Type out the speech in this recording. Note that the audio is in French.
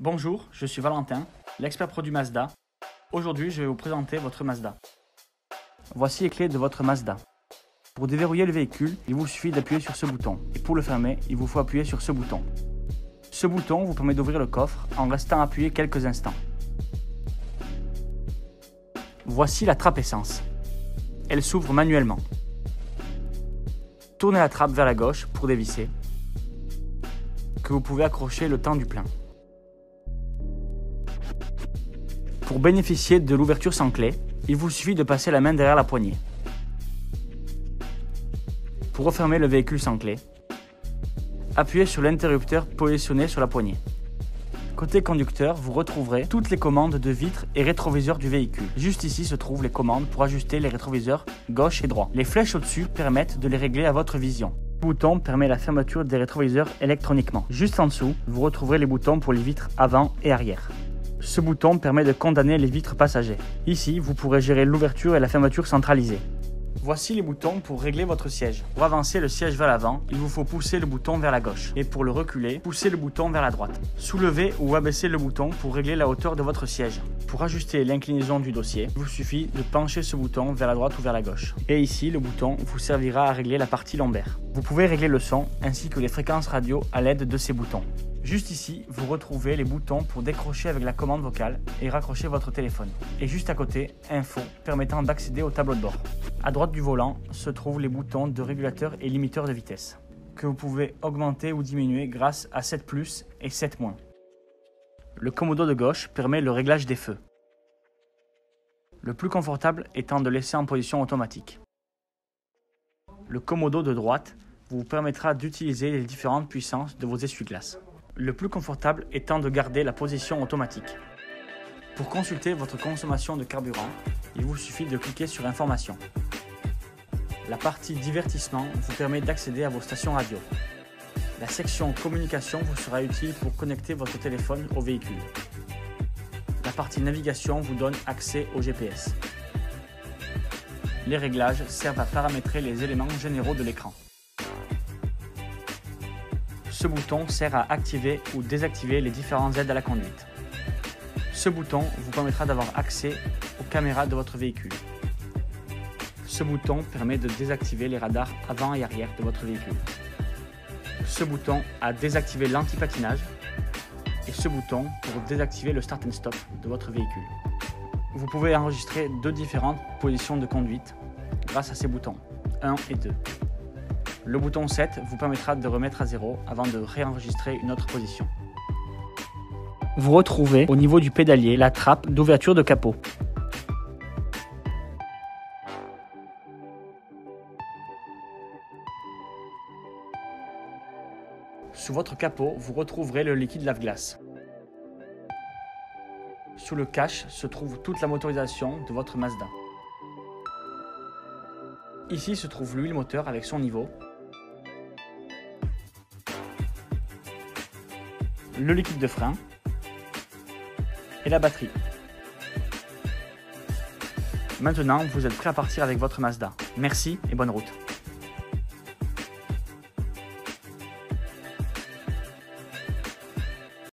Bonjour, je suis Valentin, l'expert produit Mazda. Aujourd'hui, je vais vous présenter votre Mazda. Voici les clés de votre Mazda. Pour déverrouiller le véhicule, il vous suffit d'appuyer sur ce bouton. Et pour le fermer, il vous faut appuyer sur ce bouton. Ce bouton vous permet d'ouvrir le coffre en restant appuyé quelques instants. Voici la trappe essence. Elle s'ouvre manuellement. Tournez la trappe vers la gauche pour dévisser, que vous pouvez accrocher le temps du plein. Pour bénéficier de l'ouverture sans clé, il vous suffit de passer la main derrière la poignée. Pour refermer le véhicule sans clé, appuyez sur l'interrupteur positionné sur la poignée. Côté conducteur, vous retrouverez toutes les commandes de vitres et rétroviseurs du véhicule. Juste ici se trouvent les commandes pour ajuster les rétroviseurs gauche et droit. Les flèches au-dessus permettent de les régler à votre vision. Le bouton permet la fermeture des rétroviseurs électroniquement. Juste en dessous, vous retrouverez les boutons pour les vitres avant et arrière. Ce bouton permet de condamner les vitres passagers. Ici, vous pourrez gérer l'ouverture et la fermeture centralisée. Voici les boutons pour régler votre siège. Pour avancer le siège vers l'avant, il vous faut pousser le bouton vers la gauche. Et pour le reculer, poussez le bouton vers la droite. Soulevez ou abaissez le bouton pour régler la hauteur de votre siège. Pour ajuster l'inclinaison du dossier, il vous suffit de pencher ce bouton vers la droite ou vers la gauche. Et ici, le bouton vous servira à régler la partie lombaire. Vous pouvez régler le son ainsi que les fréquences radio à l'aide de ces boutons. Juste ici, vous retrouvez les boutons pour décrocher avec la commande vocale et raccrocher votre téléphone. Et juste à côté, info permettant d'accéder au tableau de bord. À droite du volant se trouvent les boutons de régulateur et limiteur de vitesse, que vous pouvez augmenter ou diminuer grâce à 7+ et 7-. Le commodo de gauche permet le réglage des feux. Le plus confortable étant de laisser en position automatique. Le commodo de droite vous permettra d'utiliser les différentes puissances de vos essuie-glaces. Le plus confortable étant de garder la position automatique. Pour consulter votre consommation de carburant, il vous suffit de cliquer sur Informations. La partie Divertissement vous permet d'accéder à vos stations radio. La section Communication vous sera utile pour connecter votre téléphone au véhicule. La partie Navigation vous donne accès au GPS. Les réglages servent à paramétrer les éléments généraux de l'écran. Ce bouton sert à activer ou désactiver les différentes aides à la conduite. Ce bouton vous permettra d'avoir accès aux caméras de votre véhicule. Ce bouton permet de désactiver les radars avant et arrière de votre véhicule. Ce bouton a désactivé l'anti-patinage et ce bouton pour désactiver le start and stop de votre véhicule. Vous pouvez enregistrer deux différentes positions de conduite grâce à ces boutons 1 et 2. Le bouton 7 vous permettra de remettre à 0 avant de réenregistrer une autre position. Vous retrouvez au niveau du pédalier la trappe d'ouverture de capot. Sous votre capot, vous retrouverez le liquide lave-glace. Sous le cache se trouve toute la motorisation de votre Mazda. Ici se trouve l'huile moteur avec son niveau, le liquide de frein et la batterie. Maintenant, vous êtes prêt à partir avec votre Mazda. Merci et bonne route.